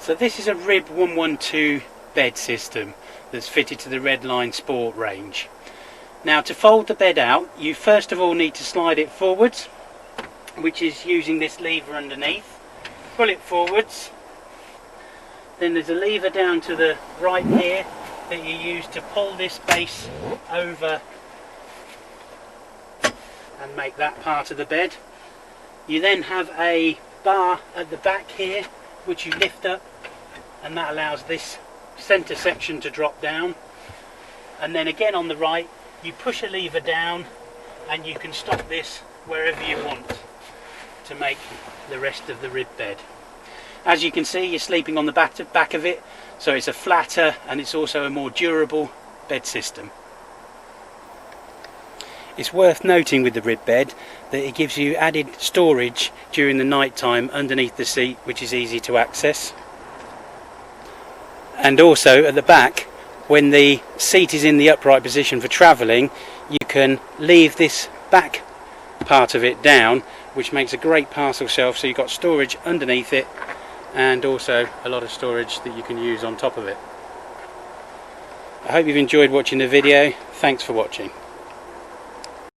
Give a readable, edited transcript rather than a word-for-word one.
So this is a Rib 112 bed system that's fitted to the Redline Sport range. Now, to fold the bed out, you first of all need to slide it forwards, which is using this lever underneath. Pull it forwards. Then there's a lever down to the right here that you use to pull this base over and make that part of the bed. You then have a bar at the back here which you lift up, and that allows this centre section to drop down. And then again on the right you push a lever down and you can stop this wherever you want to make the rest of the rib bed. As you can see, you're sleeping on the back of it, so it's a flatter and it's also a more durable bed system. It's worth noting with the rib bed that it gives you added storage during the night time underneath the seat, which is easy to access. And also at the back, when the seat is in the upright position for travelling, you can leave this back part of it down, which makes a great parcel shelf, so you've got storage underneath it and also a lot of storage that you can use on top of it. I hope you've enjoyed watching the video. Thanks for watching.